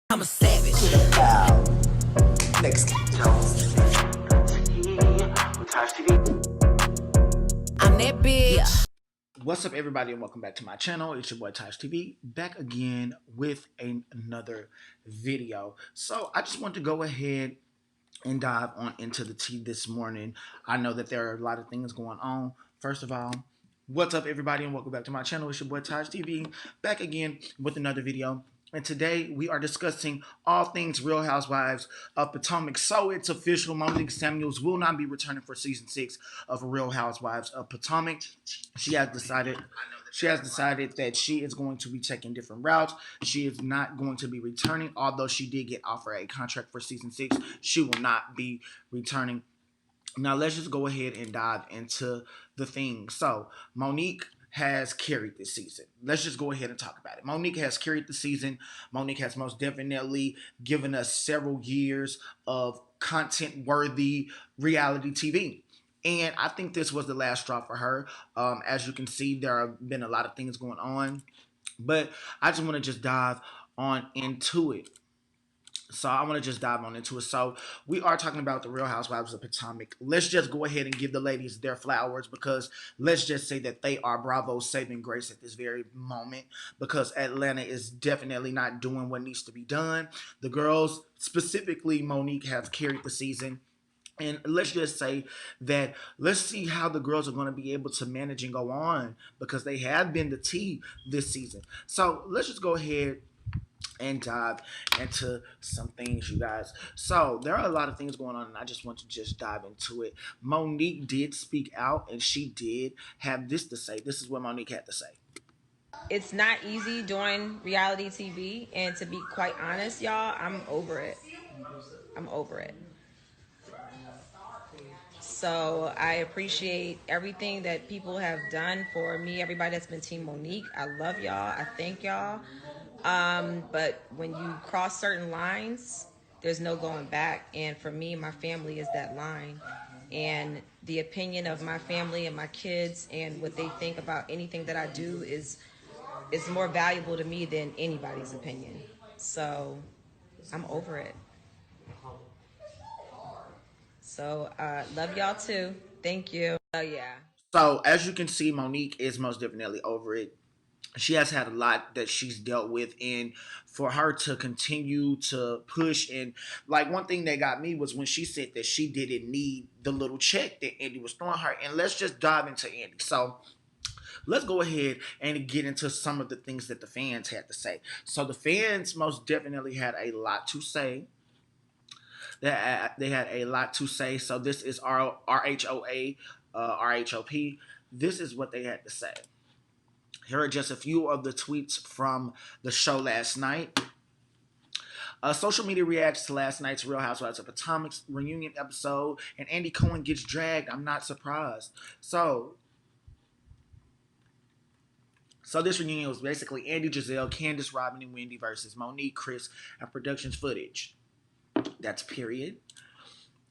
I'm a savage. Next. I'm that bitch. What's up, everybody, and welcome back to my channel. It's your boy TajTV, back again with another video. So I just want to go ahead and dive on into the tea this morning. I know that there are a lot of things going on. First of all, what's up, everybody, and welcome back to my channel. It's your boy TajTV, back again with another video. And today we are discussing all things Real Housewives of Potomac. So it's official, Monique Samuels will not be returning for season 6 of Real Housewives of Potomac. She has decided that she is going to be taking different routes. She is not going to be returning, although she did get offered a contract for season 6. She will not be returning. Now let's just go ahead and dive into the thing. So Monique has carried this season. Let's just go ahead and talk about it. Monique has carried the season. Monique has most definitely given us several years of content-worthy reality TV. And I think this was the last straw for her. As you can see, there have been a lot of things going on. But I just want to just dive on into it. So I want to just dive on into it. So we are talking about the Real Housewives of Potomac. Let's just go ahead and give the ladies their flowers, because let's just say that they are Bravo's saving grace at this very moment, because Atlanta is definitely not doing what needs to be done. The girls, specifically Monique, have carried the season. And let's just say that let's see how the girls are going to be able to manage and go on, because they have been the tea this season. So let's just go ahead and dive into some things, you guys. So there are a lot of things going on, and I just want to just dive into it. Monique did speak out, and she did have this to say. This is what Monique had to say. It's not easy doing reality TV, and to be quite honest, y'all, I'm over it. I'm over it. So I appreciate everything that people have done for me, everybody that's been Team Monique. I love y'all. I thank y'all. But when you cross certain lines, there's no going back. And for me, my family is that line. And the opinion of my family and my kids and what they think about anything that I do is more valuable to me than anybody's opinion. So I'm over it. So love y'all too. Thank you. Oh yeah. So as you can see, Monique is most definitely over it. She has had a lot that she's dealt with, and for her to continue to push, and like one thing that got me was when she said that she didn't need the little check that Andy was throwing her. And let's just dive into Andy. So let's go ahead and get into some of the things that the fans had to say. So the fans most definitely had a lot to say. They had a lot to say. So this is RHOA, RHOP. This is what they had to say. Here are just a few of the tweets from the show last night. Social media reacts to last night's Real Housewives of Potomac's reunion episode, and Andy Cohen gets dragged. I'm not surprised. So this reunion was basically Andy, Giselle, Candace, Robin, and Wendy versus Monique, Chris, and production's footage. That's period.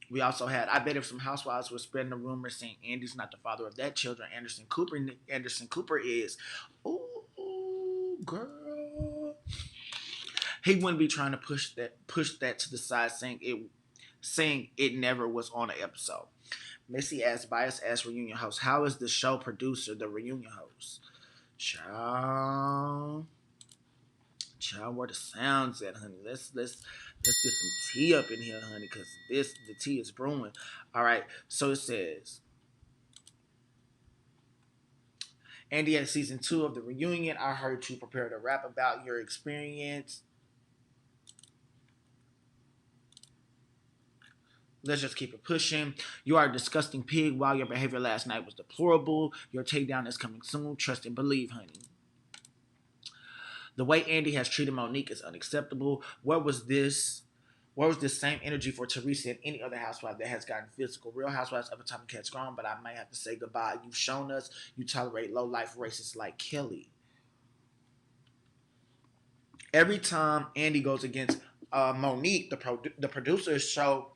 We also had, I bet if some housewives were spreading the rumor saying Andy's not the father of their children, Anderson Cooper is. Ooh, girl. He wouldn't be trying to push that to the side, saying it never was on an episode. Missy asked bias ass reunion host, how is the show producer the reunion host? Child, where the sounds at, honey? Let's get some tea up in here, honey, because the tea is brewing. All right, so it says Andy, at season 2 of the reunion, I heard you prepare to rap about your experience. Let's just keep it pushing. You are a disgusting pig. While your behavior last night was deplorable, your takedown is coming soon. Trust and believe, honey. The way Andy has treated Monique is unacceptable. Where was this same energy for Teresa and any other housewife that has gotten physical? Real Housewives of Potomac has grown, but I might have to say goodbye. You've shown us you tolerate low-life racists like Kelly. Every time Andy goes against Monique, the producers show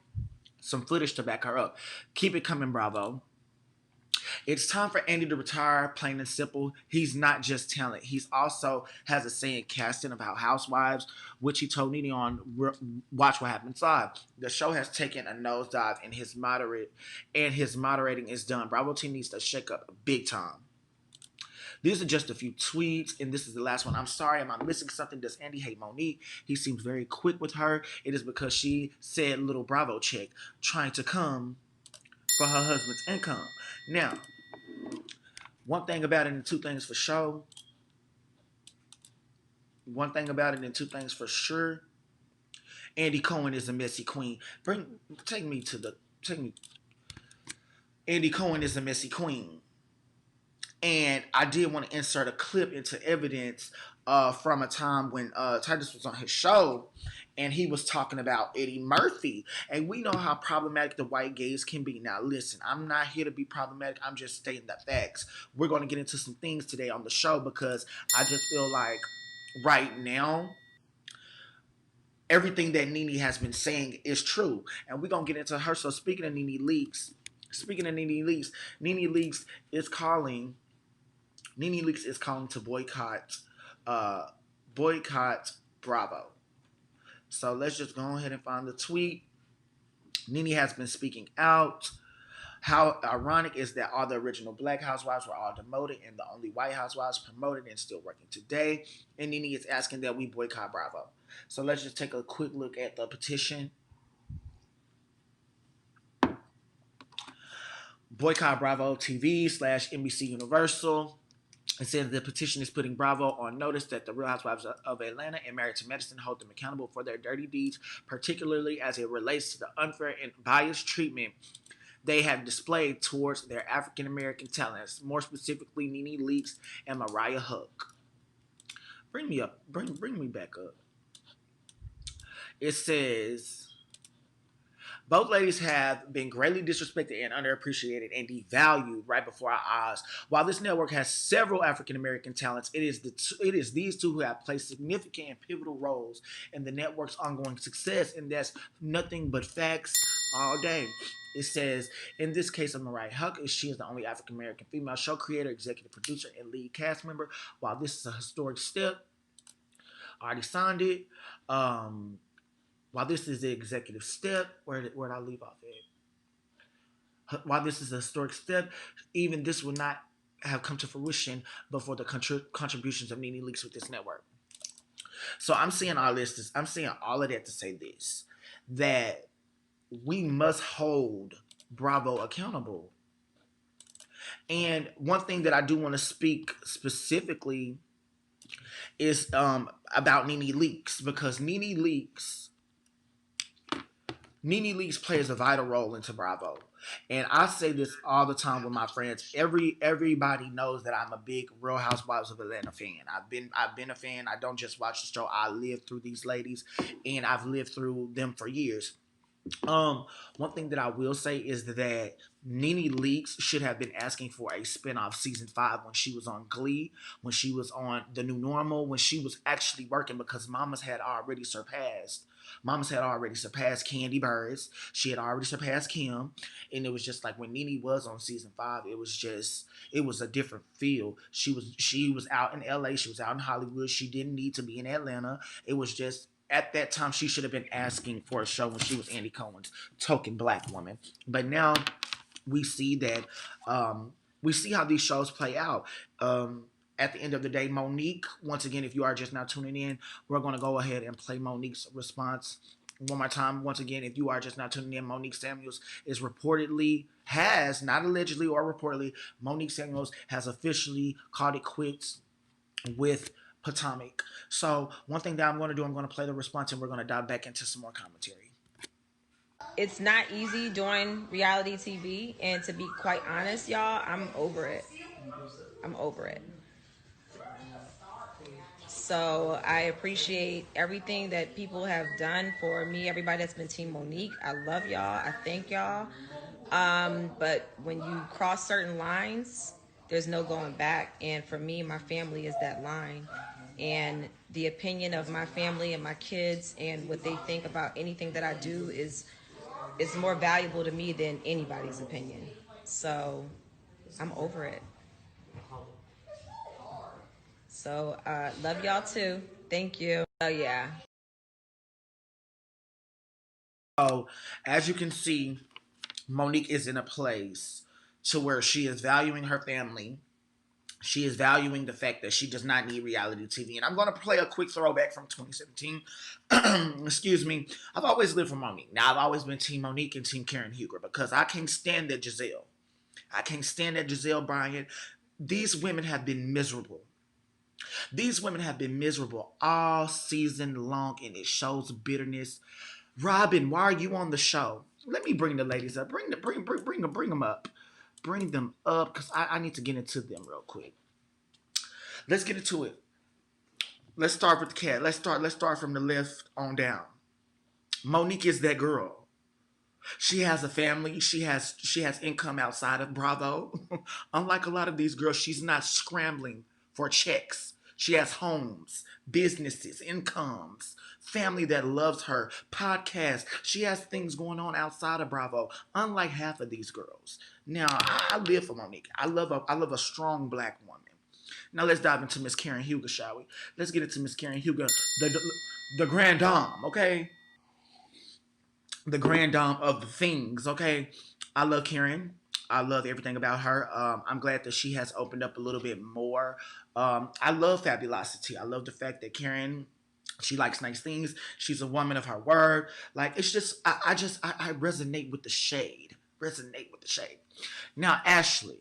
some footage to back her up. Keep it coming, Bravo. It's time for Andy to retire, plain and simple. He's not just talent. He's also has a saying casting about Housewives, which he told Nene on Watch What Happens Live. The show has taken a nosedive and his moderating is done. Bravo team needs to shake up big time. These are just a few tweets, and this is the last one. I'm sorry, am I missing something? Does Andy hate Monique? He seems very quick with her. It is because she said little Bravo chick trying to come for her husband's income. Now, one thing about it and two things for sure. One thing about it and two things for sure. Andy Cohen is a messy queen. Take me. Andy Cohen is a messy queen. And I did want to insert a clip into evidence from a time when Titus was on his show and he was talking about Eddie Murphy. And we know how problematic the white gays can be. Now, listen, I'm not here to be problematic. I'm just stating the facts. We're going to get into some things today on the show because I just feel like right now, everything that Nene has been saying is true. And we're going to get into her. So speaking of Nene Leakes, Nene Leakes is calling to boycott Bravo. So let's just go ahead and find the tweet. Nene has been speaking out. How ironic is that all the original black housewives were all demoted and the only white housewives promoted and still working today. And Nene is asking that we boycott Bravo. So let's just take a quick look at the petition. Boycott Bravo TV / NBC Universal. It says the petition is putting Bravo on notice that the Real Housewives of Atlanta and Married to Medicine hold them accountable for their dirty deeds, particularly as it relates to the unfair and biased treatment they have displayed towards their African American talents, more specifically Nene Leakes and Mariah Hook. Bring me back up. It says both ladies have been greatly disrespected and underappreciated and devalued right before our eyes. While this network has several African American talents, it is these two who have played significant and pivotal roles in the network's ongoing success, and that's nothing but facts all day. It says, in this case of Mariah Huck, she is the only African American female show creator, executive producer, and lead cast member. While this is a historic step, I already signed it. While this is the executive step, where did I leave off at? While this is a historic step, even this would not have come to fruition but for the contributions of Nene Leakes with this network. So I'm saying all this. I'm saying all of that to say this, that we must hold Bravo accountable. And one thing that I do want to speak specifically is about Nene Leakes, because Nene Leakes plays a vital role into Bravo. And I say this all the time with my friends. Everybody knows that I'm a big Real Housewives of Atlanta fan. I've been a fan. I don't just watch the show. I live through these ladies, and I've lived through them for years. One thing that I will say is that Nene Leakes should have been asking for a spinoff season 5 when she was on Glee, when she was on The New Normal, when she was actually working, because Mamas had already surpassed Candy Burris. She had already surpassed Kim. And it was just like when Nene was on season 5, it was a different feel. She was out in LA, she was out in Hollywood. She didn't need to be in Atlanta. It was just, at that time, she should have been asking for a show when she was Andy Cohen's token black woman. But now we see that we see how these shows play out. At the end of the day, Monique, once again, if you are just now tuning in, we're going to go ahead and play Monique's response one more time. Once again, if you are just now tuning in, Monique Samuels is not allegedly or reportedly, Monique Samuels has officially called it quits with Potomac. So one thing that I'm going to do, I'm going to play the response and we're going to dive back into some more commentary. It's not easy doing reality TV, and to be quite honest, y'all, I'm over it. So I appreciate everything that people have done for me, everybody that's been Team Monique. I love y'all. I thank y'all. But when you cross certain lines, there's no going back. And for me, my family is that line. And the opinion of my family and my kids and what they think about anything that I do is more valuable to me than anybody's opinion. So I'm over it. So, love y'all too. Thank you. Oh, yeah. So, as you can see, Monique is in a place to where she is valuing her family. She is valuing the fact that she does not need reality TV. And I'm going to play a quick throwback from 2017. Excuse me. I've always lived for Monique. Now, I've always been Team Monique and Team Karen Huger because I can't stand that Giselle. I can't stand that Giselle Bryant. These women have been miserable. These women have been miserable all season long, and it shows bitterness. Robin, why are you on the show? Let me bring the ladies up. Bring them up. Bring them up because I need to get into them real quick. Let's get into it. Let's start with the cat. Let's start from the left on down. Monique is that girl. She has a family. She has income outside of Bravo. Unlike a lot of these girls, she's not scrambling for checks. She has homes, businesses, incomes, family that loves her, podcasts. She has things going on outside of Bravo. Unlike half of these girls. Now, I live for Monique. I love a strong black woman. Now let's dive into Miss Karen Huger, shall we? Let's get into Miss Karen Huger, the grand dame, okay? The grand dame of the things, okay? I love Karen. I love everything about her. I'm glad that she has opened up a little bit more. I love fabulosity. I love the fact that Karen, she likes nice things. She's a woman of her word. Like it's just, I resonate with the shade. Resonate with the shade. Now, Ashley.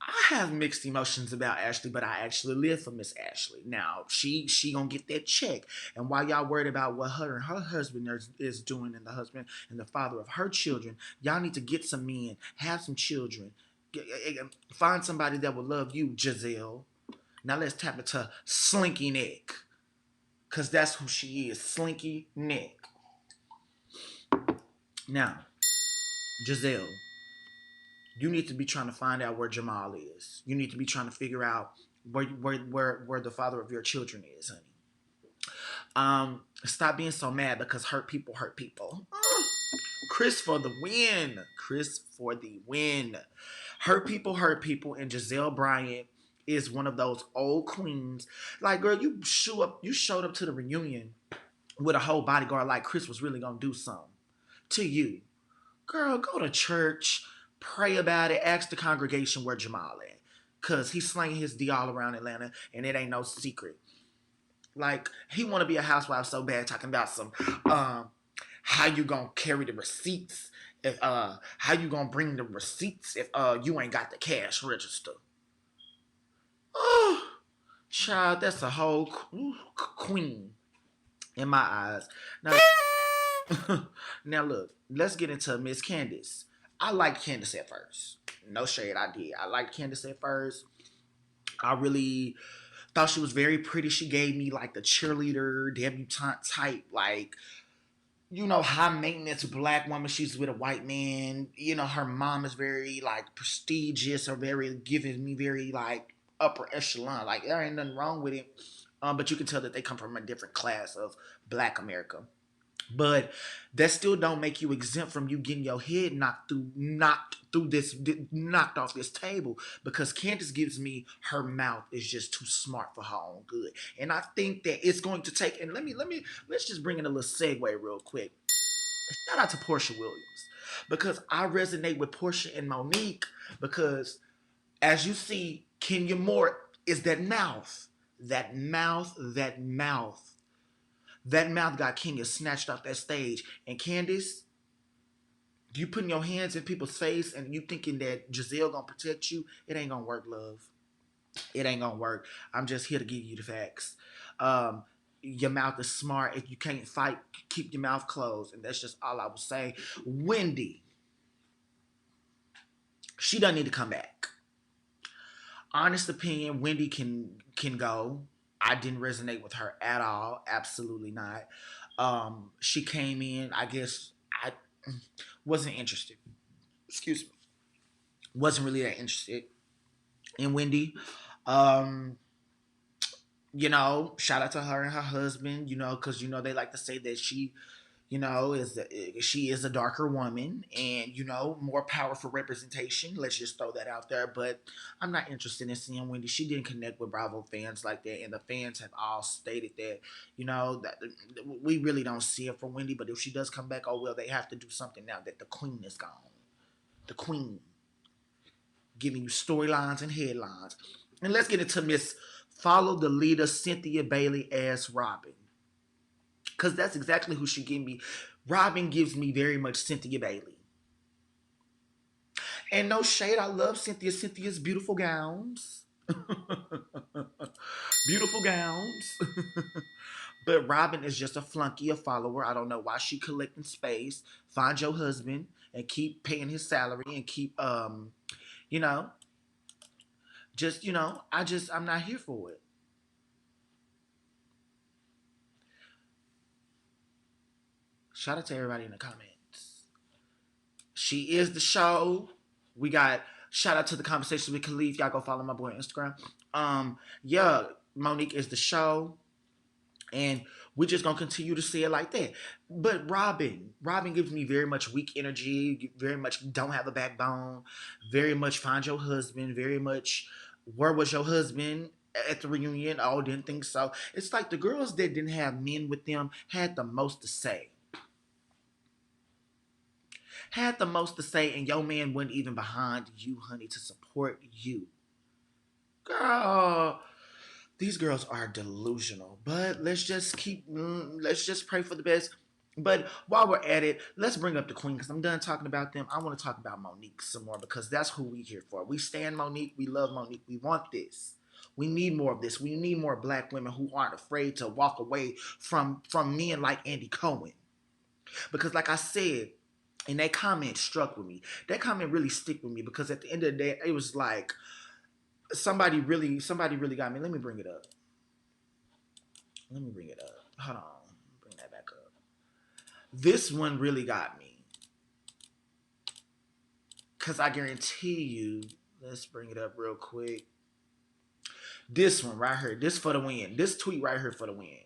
I have mixed emotions about Ashley, but I actually live for Miss Ashley. Now she gonna get that check, and while y'all worried about what her and her husband is doing, and the husband and the father of her children, y'all need to get some men, have some children, find somebody that will love you, Giselle. Now let's tap into Slinky Nick, cause that's who she is, Slinky Nick. Now, Giselle, you need to be trying to find out where Jamal is. You need to be trying to figure out where the father of your children is, honey. Stop being so mad because hurt people hurt people. Chris for the win. Chris for the win. Hurt people, and Giselle Bryant is one of those old queens. Like, girl, you showed up to the reunion with a whole bodyguard like Chris was really gonna do something to you. Girl, go to church, pray about it, ask the congregation where Jamal at. Cause he's slinging his D all around Atlanta and it ain't no secret. Like, he wanna be a housewife so bad talking about some how you gonna carry the receipts if how you gonna bring the receipts if you ain't got the cash register. Oh, child, that's a whole queen in my eyes. Now now look, let's get into Miss Candace. I liked Candace at first. No shade, I did. I liked Candace at first. I really thought she was very pretty. She gave me like the cheerleader, debutante type, like, high maintenance black woman. She's with a white man. Her mom is very like prestigious or very giving me very like upper echelon. Like there ain't nothing wrong with it. But you can tell that they come from a different class of black America. But that still don't make you exempt from you getting your head knocked off this table, because Candace gives me her mouth is just too smart for her own good. And I think that it's going to take, and let's just bring in a little segue real quick. Shout out to Portia Williams, because I resonate with Portia and Monique, because as you see, Kenya Moore is that mouth. That mouth, that mouth. That mouth got Kenya snatched off that stage. And Candace, you putting your hands in people's face and you thinking that Giselle gonna protect you, it ain't gonna work, love. It ain't gonna work. I'm just here to give you the facts. Your mouth is smart. If you can't fight, keep your mouth closed. And that's just all I will say. Wendy, she doesn't need to come back. Honest opinion, Wendy can go. I didn't resonate with her at all. Absolutely not. She came in. I guess I wasn't interested. Excuse me. Wasn't really that interested in Wendy. Um, Shout out to her and her husband. Because they like to say that she, You know, she is a darker woman, and more powerful representation. Let's just throw that out there. But I'm not interested in seeing Wendy. She didn't connect with Bravo fans like that, and the fans have all stated that that we really don't see it for Wendy. But if she does come back, oh well, they have to do something now that the queen is gone. The queen giving you storylines and headlines. And let's get into Miss Follow the Leader Cynthia Bailey as Robin. Because that's exactly who she gave me. Robin gives me very much Cynthia Bailey. And no shade, I love Cynthia. Cynthia's beautiful gowns. Beautiful gowns. But Robin is just a flunky, a follower. I don't know why she collecting space. Find your husband and keep paying his salary and keep you know, I'm not here for it. Shout out to everybody in the comments. She is the show. We got shout out to the conversation with Khalif. Y'all go follow my boy on Instagram. Yeah, Monique is the show. And we're just gonna continue to see it like that. But Robin gives me very much weak energy, very much don't have a backbone, very much find your husband, very much where was your husband at the reunion? Oh, didn't think so. It's like the girls that didn't have men with them had the most to say. Had the most to say, and your man wasn't even behind you, honey, to support you. Girl, these girls are delusional. But let's just pray for the best. But while we're at it, let's bring up the queen because I'm done talking about them. I want to talk about Monique some more because that's who we here for. We stand Monique. We love Monique. We want this. We need more of this. We need more black women who aren't afraid to walk away from men like Andy Cohen. Because like I said, and that comment struck with me. That comment really stick with me because at the end of the day, it was like somebody really got me. Let me bring it up. Hold on. Bring that back up. This one really got me. Because I guarantee you, let's bring it up real quick. This one right here. This for the win. This tweet right here for the win.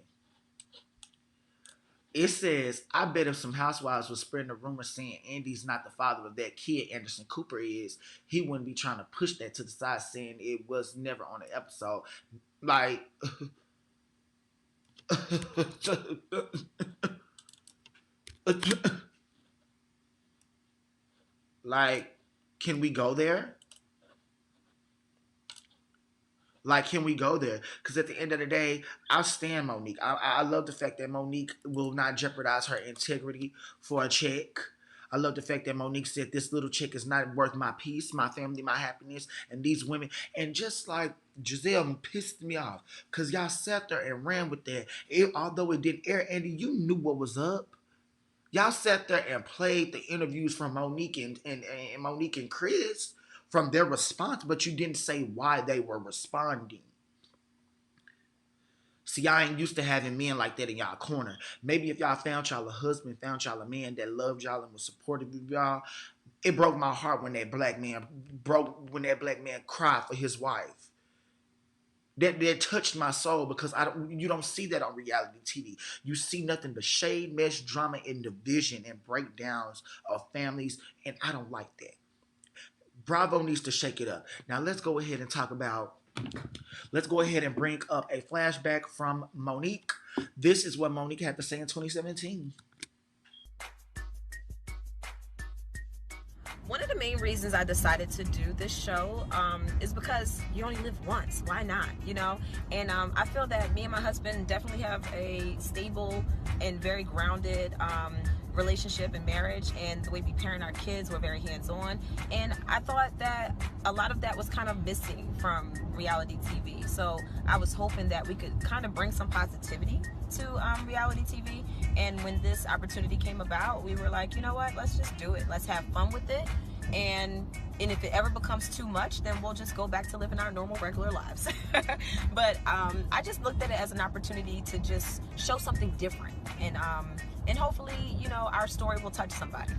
It says, I bet if some housewives was spreading a rumor saying Andy's not the father of that kid Anderson Cooper is, he wouldn't be trying to push that to the side saying it was never on the episode. Like, like, can we go there? Like, can we go there? Because at the end of the day, I'll stand Monique. I love the fact that Monique will not jeopardize her integrity for a check. I love the fact that Monique said this little chick is not worth my peace, my family, my happiness, and these women. And just like Giselle pissed me off because y'all sat there and ran with that. Although it didn't air, Andy, you knew what was up. Y'all sat there and played the interviews from Monique and Monique and Chris from their response, but you didn't say why they were responding. See, y'all ain't used to having men like that in y'all corner. Maybe if y'all found y'all a husband, found y'all a man that loved y'all and was supportive of y'all, it broke my heart when that black man cried for his wife. That touched my soul because you don't see that on reality TV. You see nothing but shade, mess, drama, and division and breakdowns of families, and I don't like that. Bravo needs to shake it up. Now let's go ahead and bring up a flashback from Monique. This is what Monique had to say in 2017. One of the main reasons I decided to do this show is because you only live once. Why not? And I feel that me and my husband definitely have a stable and very grounded relationship and marriage, and the way we parent our kids, we're very hands-on. And I thought that a lot of that was kind of missing from reality TV. So I was hoping that we could kind of bring some positivity to reality TV. And when this opportunity came about, we were like, you know what, let's just do it. Let's have fun with it. And if it ever becomes too much, then we'll just go back to living our normal, regular lives. But I just looked at it as an opportunity to just show something different. And hopefully, our story will touch somebody.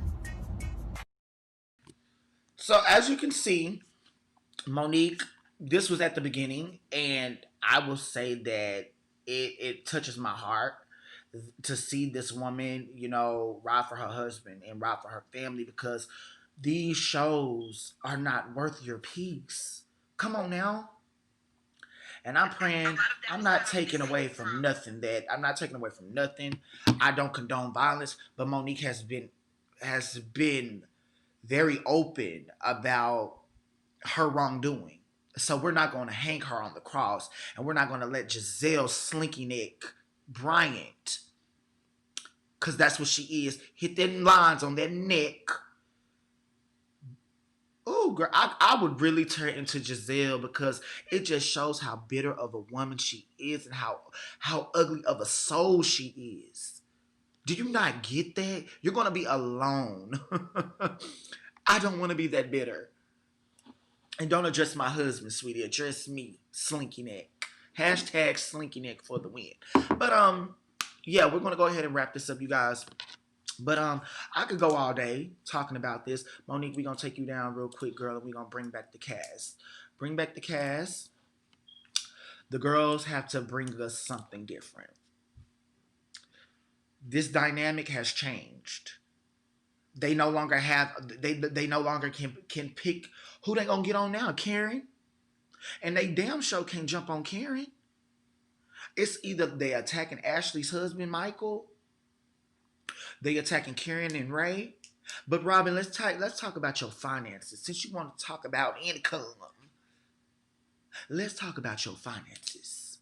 So as you can see, Monique, this was at the beginning, and I will say that it touches my heart to see this woman, you know, ride for her husband and ride for her family, because these shows are not worth your peace. Come on now. And I'm praying. I'm not taking away from nothing. That I'm not taking away from nothing. I don't condone violence, but Monique has been very open about her wrongdoing. So we're not going to hang her on the cross, and we're not going to let Giselle Slinky Neck Bryant, because that's what she is, hit them lines on that neck. Oh, girl, I would really turn into Giselle, because it just shows how bitter of a woman she is, and how ugly of a soul she is. Do you not get that? You're going to be alone. I don't want to be that bitter. And don't address my husband, sweetie. Address me, Slinky Neck. Hashtag Slinky Neck for the win. But yeah, we're gonna go ahead and wrap this up, you guys. But I could go all day talking about this. Monique, we're gonna take you down real quick, girl, and we're gonna bring back the cast. Bring back the cast. The girls have to bring us something different. This dynamic has changed. They no longer have they no longer can pick who they gonna get on now. Karen. And they damn sure can't jump on Karen. It's either they attacking Ashley's husband, Michael, they attacking Karen and Ray. But Robin, let's talk about your finances. Since you want to talk about income, let's talk about your finances.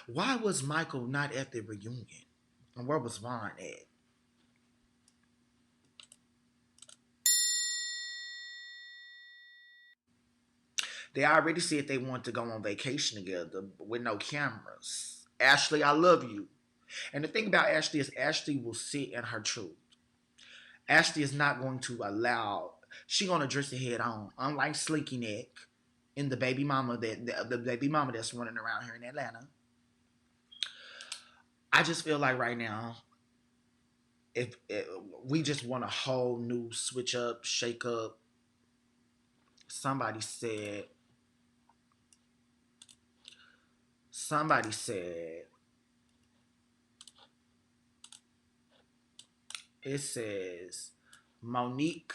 Why was Michael not at the reunion? And where was Vaughn at? They already said they want to go on vacation together with no cameras. Ashley, I love you. And the thing about Ashley is Ashley will sit in her truth. Ashley is not going to allow. She gonna address it head on. Unlike Slinky Neck and the baby mama the baby mama that's running around here in Atlanta. I just feel like right now, if we just want a whole new switch up, shake up. Somebody said. Somebody said. It says Monique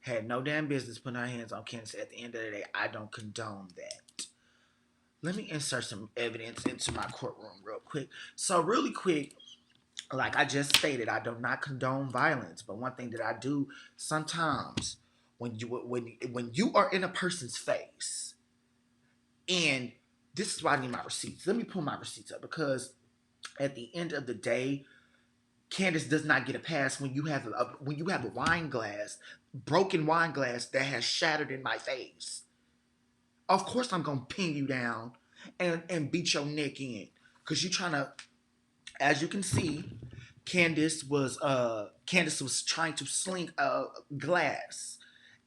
had no damn business putting her hands on Candace. At the end of the day, I don't condone that. Let me insert some evidence into my courtroom real quick. So really quick, like I just stated, I do not condone violence. But one thing that I do sometimes, when you are in a person's face, and this is why I need my receipts. Let me pull my receipts up, because at the end of the day, Candace does not get a pass when you have a wine glass, broken wine glass that has shattered in my face. Of course I'm gonna pin you down and beat your neck in. Cause you trying to, as you can see, Candace was trying to sling a glass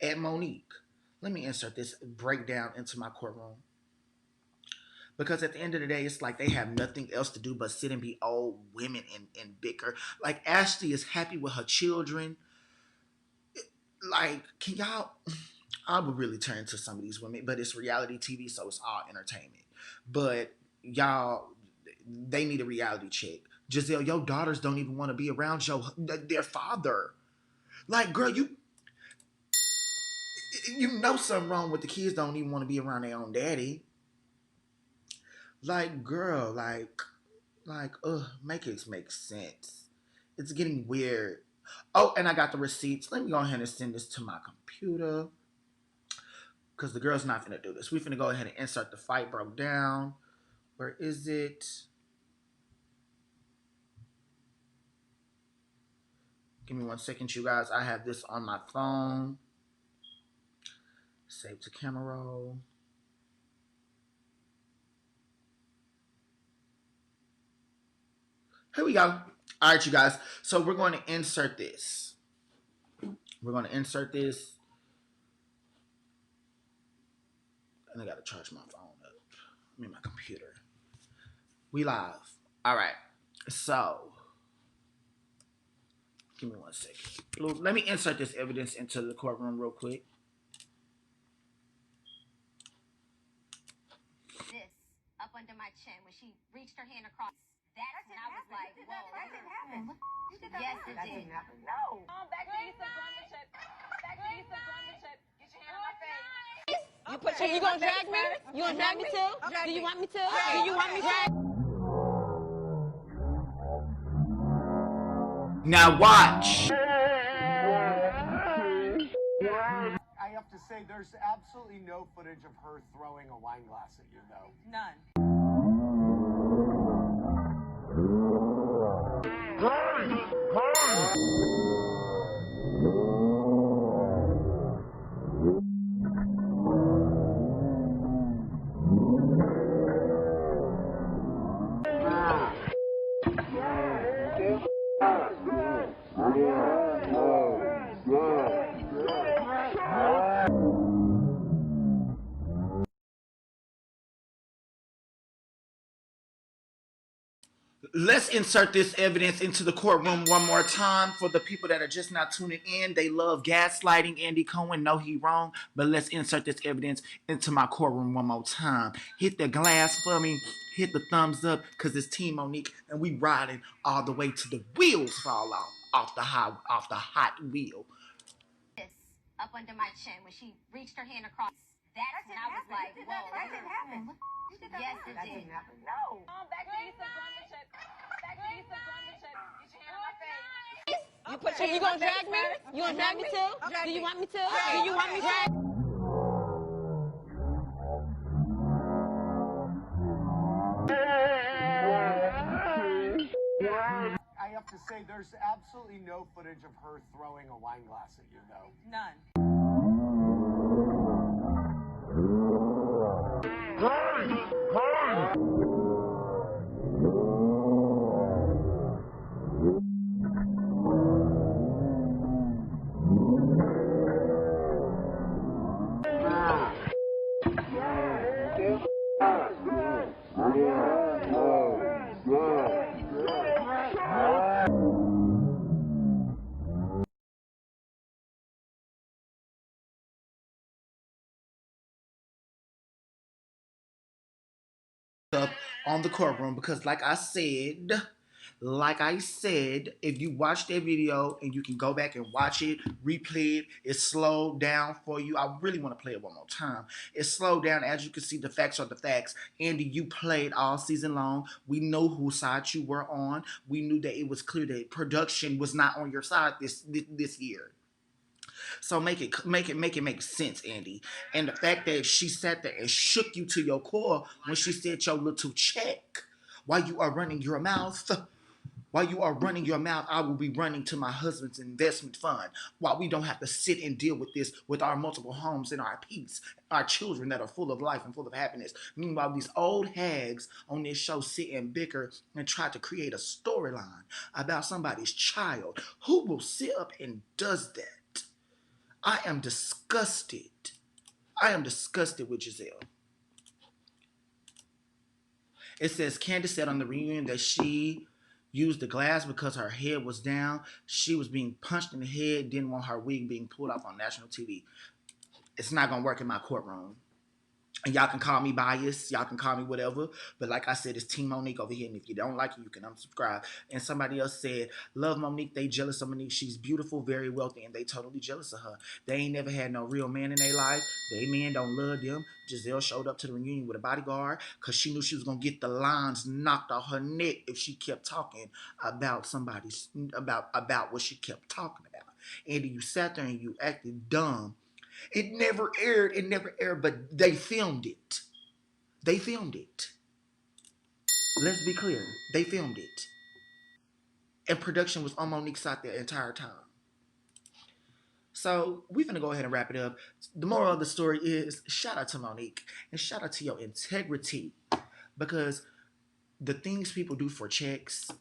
at Monique. Let me insert this breakdown into my courtroom. Because at the end of the day, it's like they have nothing else to do but sit and be old women and bicker. Like Ashley is happy with her children. Like, can y'all? I would really turn to some of these women, but it's reality TV, so it's all entertainment. But y'all, they need a reality check. Giselle, your daughters don't even want to be around their father. Like, girl, you know something wrong with the kids. Don't even want to be around their own daddy. Like, girl, make it make sense. It's getting weird. Oh, and I got the receipts. Let me go ahead and send this to my computer, because the girl's not finna do this. We finna go ahead and insert the fight broke down. Where is it? Give me 1 second, you guys. I have this on my phone. Save to camera roll. Here we go. All right, you guys. So we're going to insert this. We're going to insert this. And I got to charge my phone up. I mean, my computer. We live. All right. So, give me 1 second. Let me insert this evidence into the courtroom real quick. This up under my my chin when she reached her hand across. That's when I was like, whoa. That didn't happen. Yes, it did. No. Back to you some Brunchip. Back to you some Brunchip. Get your hand on my face. You put your, you gonna drag me? You gonna drag me too? Do you want me to? Do you want me to? Now watch. I have to say, there's absolutely no footage of her throwing a wine glass at you, though. None. Let's insert this evidence into the courtroom one more time for the people that are just not tuning in. They love gaslighting Andy Cohen. No, he wrong. But let's insert this evidence into my courtroom one more time. Hit the glass for me. Hit the thumbs up because it's Team Monique and we riding all the way to the wheels fall off the hot wheel. Up under my chin when she reached her hand across. That's when I was like, whoa. That didn't happen. Yes, it did. No. Back to you some Brunchip. Back to you some Brunchip. Get your hand on my face. You put your, you gonna drag me? You gonna drag me too? Do you want me to? Do you want me to? I have to say, there's absolutely no footage of her throwing a wine glass at you, though. None. Up on the courtroom because like I said, if you watch that video and you can go back and watch it, replay it, it's slowed down for you. I really want to play it one more time. It's slowed down. As you can see, the facts are the facts. Andy, you played all season long. We know whose side you were on. We knew that it was clear that production was not on your side this year. So make it make sense, Andy. And the fact that she sat there and shook you to your core when she said your little check while you are running your mouth. While you are running your mouth, I will be running to my husband's investment fund. While we don't have to sit and deal with this with our multiple homes and our peace, our children that are full of life and full of happiness. Meanwhile, these old hags on this show sit and bicker and try to create a storyline about somebody's child. Who will sit up and does that? I am disgusted. I am disgusted with Giselle. It says Candace said on the reunion that she used the glass because her head was down. She was being punched in the head, didn't want her wig being pulled off on national TV. It's not going to work in my courtroom. And y'all can call me biased. Y'all can call me whatever. But like I said, it's Team Monique over here. And if you don't like it, you can unsubscribe. And somebody else said, love Monique. They jealous of Monique. She's beautiful, very wealthy, and they totally jealous of her. They ain't never had no real man in their life. They men don't love them. Giselle showed up to the reunion with a bodyguard because she knew she was going to get the lines knocked off her neck if she kept talking about about what she kept talking about. Andy, you sat there and you acted dumb. It never aired, but they filmed it. They filmed it. Let's be clear. They filmed it. And production was on Monique's side the entire time. So we're going to go ahead and wrap it up. The moral of the story is shout out to Monique and shout out to your integrity. Because the things people do for checks,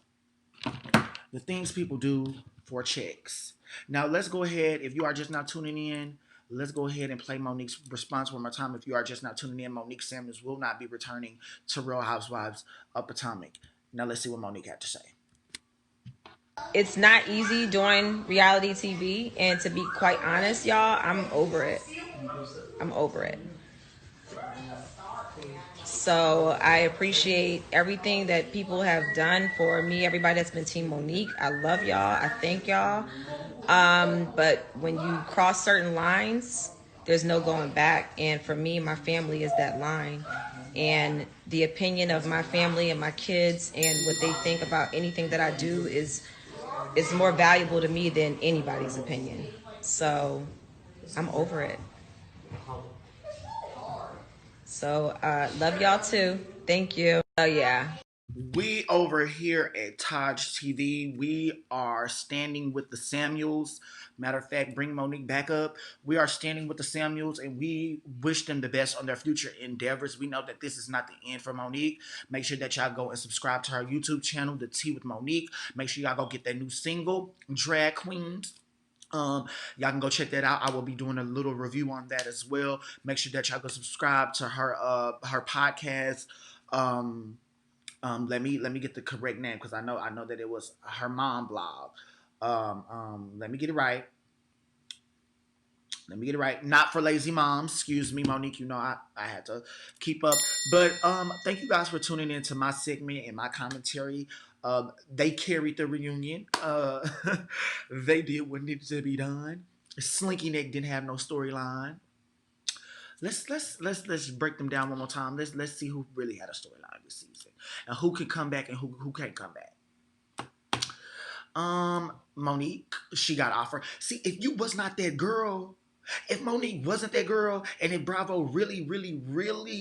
Now let's go ahead. If you are just now tuning in, let's go ahead and play Monique's response one more time. If you are just now tuning in, Monique Samuels will not be returning to Real Housewives of Potomac. Now let's see what Monique had to say. It's not easy doing reality TV, and to be quite honest, y'all, I'm over it. I'm over it. So I appreciate everything that people have done for me, everybody that's been Team Monique. I love y'all. I thank y'all. But when you cross certain lines, there's no going back. And for me, my family is that line. And the opinion of my family and my kids and what they think about anything that I do is more valuable to me than anybody's opinion. So I'm over it. So love y'all too. Thank you. Oh yeah. We over here at TajTV, we are standing with the Samuels. Matter of fact, bring Monique back up. We are standing with the Samuels and we wish them the best on their future endeavors. We know that this is not the end for Monique. Make sure that y'all go and subscribe to her YouTube channel, The Tea with Monique. Make sure y'all go get that new single, Drag Queens. Y'all can go check that out. I will be doing a little review on that as well. Make sure that y'all go subscribe to her podcast. Let me get the correct name because I know that it was her mom blog. Let me get it right. Let me get it right. Not for lazy moms. Excuse me, Monique. You know I had to keep up. But thank you guys for tuning in to my segment and my commentary. They carried the reunion. They did what needed to be done. Slinky Neck didn't have no storyline. Let's break them down one more time. Let's see who really had a storyline this season and who can come back and who can't come back. Monique, she got offered. See, if you was not that girl, if Monique wasn't that girl, and if Bravo really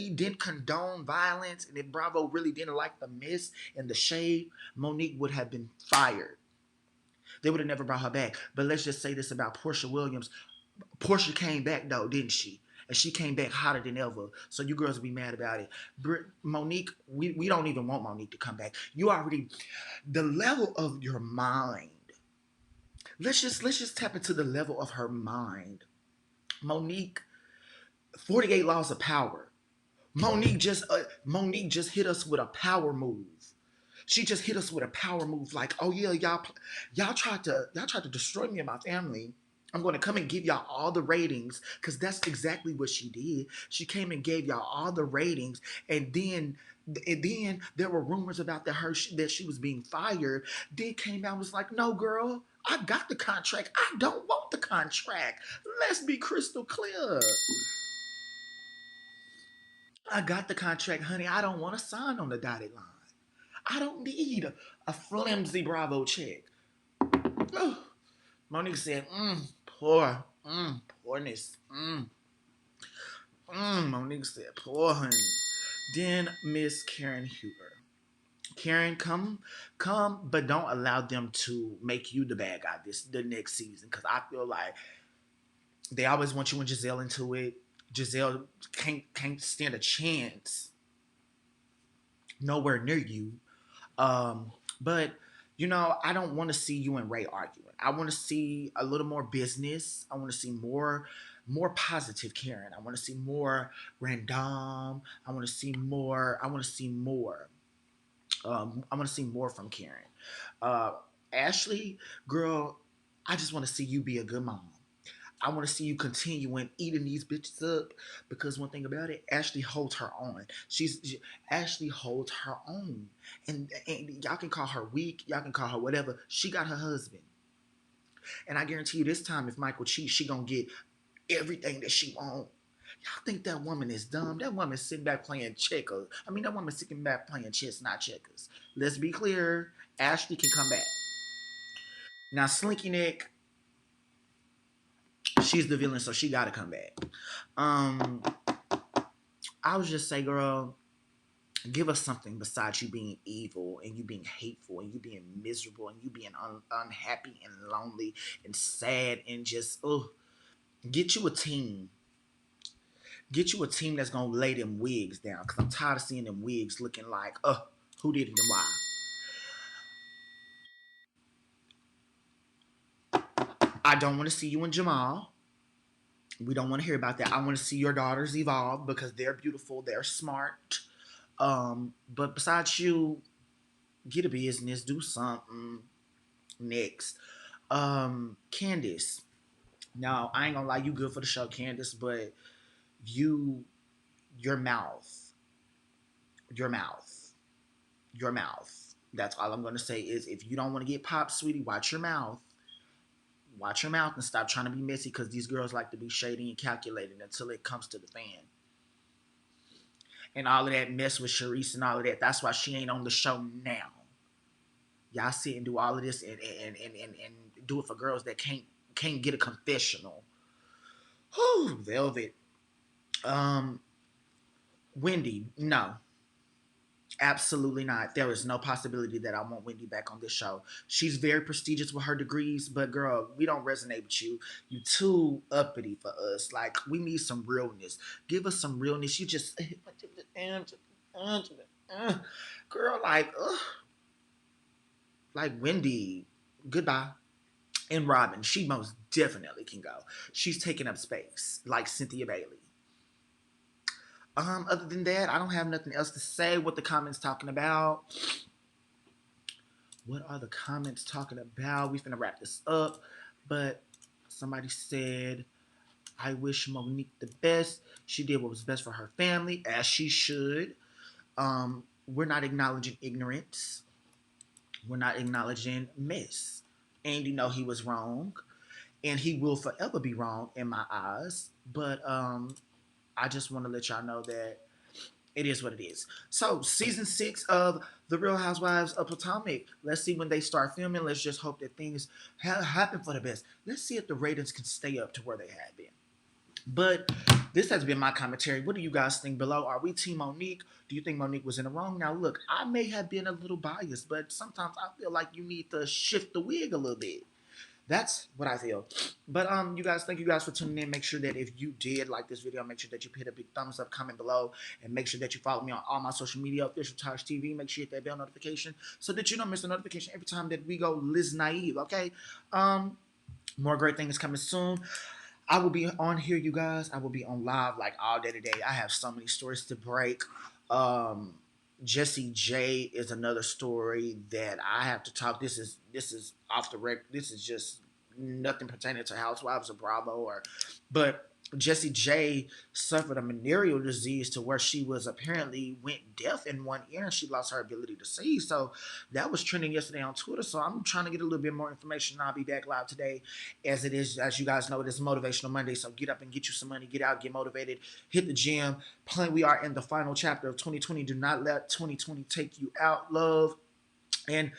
didn't condone violence, and if Bravo really didn't like the mess and the shade, Monique would have been fired. They would have never brought her back. But let's just say this about Portia Williams. Portia came back though, didn't she? And she came back hotter than ever. So you girls will be mad about it. Monique, we don't even want Monique to come back. You already, the level of your mind. Let's just tap into the level of her mind. Monique, 48 laws of power. Monique just hit us with a power move. She just hit us with a power move. Like, oh yeah, y'all tried to destroy me and my family. I'm going to come and give y'all all the ratings because that's exactly what she did. She came and gave y'all all the ratings, and then there were rumors about that she was being fired. Then came out and was like, no, girl, I got the contract. I don't want the contract. Let's be crystal clear. I got the contract, honey. I don't want to sign on the dotted line. I don't need a flimsy Bravo check. Ugh. Monique said, poorness. Monique said, poor honey. Then Miss Karen Huber. Karen, come, but don't allow them to make you the bad guy the next season. Cause I feel like they always want you and Giselle into it. Giselle can't stand a chance nowhere near you. But you know, I don't want to see you and Ray arguing. I want to see a little more business. I want to see more positive Karen. I want to see more random. I want to see more. I want to see more. I want to see more from Karen. Uh, Ashley, girl, I just want to see you be a good mom. I want to see you continuing eating these bitches up because one thing about it, Ashley holds her own. Ashley holds her own, and y'all can call her weak, y'all can call her whatever. She got her husband, and I guarantee you this time, if Michael cheats, she gonna get everything that she wants. Y'all think that woman is dumb? That woman's sitting back playing checkers. I mean, that woman's sitting back playing chess, not checkers. Let's be clear. Ashley can come back. Now, Slinky Neck, she's the villain, so she got to come back. I would just say, girl, give us something besides you being evil and you being hateful and you being miserable and you being unhappy and lonely and sad and just, get you a team. Get you a team that's going to lay them wigs down because I'm tired of seeing them wigs looking like, who did it and why? I don't want to see you and Jamal. We don't want to hear about that. I want to see your daughters evolve because they're beautiful, they're smart. But besides you, get a business, do something. Next. Candace. Now, I ain't gonna lie, you good for the show, Candace, but your mouth. your mouth. Your mouth. That's all I'm going to say is if you don't want to get popped, sweetie, watch your mouth. Watch your mouth and stop trying to be messy because these girls like to be shady and calculated until it comes to the fan. And all of that mess with Sharice and all of that. That's why she ain't on the show now. Y'all sit and do all of this and do it for girls that can't get a confessional. Whew, Velvet. Wendy, no. Absolutely not. There is no possibility that I want Wendy back on this show. She's very prestigious with her degrees, but girl, we don't resonate with you. You too uppity for us. Like, we need some realness. Give us some realness. You just girl, like Wendy, goodbye. And Robin, she most definitely can go. She's taking up space, like Cynthia Bailey. Other than that, I don't have nothing else to say. What the comments talking about? What are the comments talking about? We finna wrap this up. But somebody said, I wish Monique the best. She did what was best for her family, as she should. We're not acknowledging ignorance. We're not acknowledging mess. And you know he was wrong. And he will forever be wrong in my eyes. But I just want to let y'all know that it is what it is. So, season 6 of The Real Housewives of Potomac. Let's see when they start filming. Let's just hope that things happen for the best. Let's see if the ratings can stay up to where they have been. But this has been my commentary. What do you guys think below? Are we Team Monique? Do you think Monique was in the wrong? Now, look, I may have been a little biased, but sometimes I feel like you need to shift the wig a little bit. That's what I feel. But you guys, thank you guys for tuning in. Make sure that if you did like this video, make sure that you hit a big thumbs up, comment below, and make sure that you follow me on all my social media, OfficialTajTV. Make sure you hit that bell notification so that you don't miss a notification every time that we go Liz Naive. Okay. More great things coming soon. I will be on here, you guys. I will be on live like all day today. I have so many stories to break. Jesse J is another story that I have to talk. This is off the record. This is just nothing pertaining to Housewives of Bravo but Jessie J suffered a venereal disease to where she was apparently went deaf in one ear and she lost her ability to see. So that was trending yesterday on Twitter. So I'm trying to get a little bit more information. I'll be back live today, as it is, as you guys know, it is Motivational Monday. So get up and get you some money, get out, get motivated, hit the gym. We are in the final chapter of 2020. Do not let 2020 take you out, love, and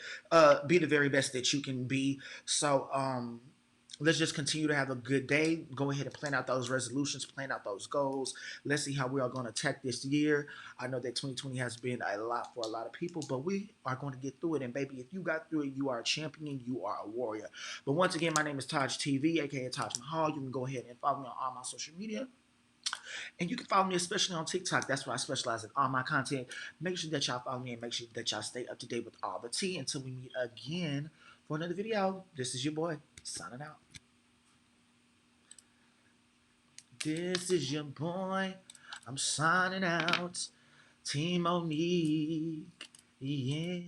be the very best that you can be. So let's just continue to have a good day. Go ahead and plan out those resolutions, plan out those goals. Let's see how we are going to attack this year. I know that 2020 has been a lot for a lot of people, but we are going to get through it. And baby, if you got through it, you are a champion. You are a warrior. But once again, my name is TajTV, aka Taj Mahal. You can go ahead and follow me on all my social media. And you can follow me especially on TikTok. That's where I specialize in all my content. Make sure that y'all follow me and make sure that y'all stay up to date with all the tea. Until we meet again for another video, this is your boy, signing out. This is your boy. I'm signing out. Team Monique. Yeah.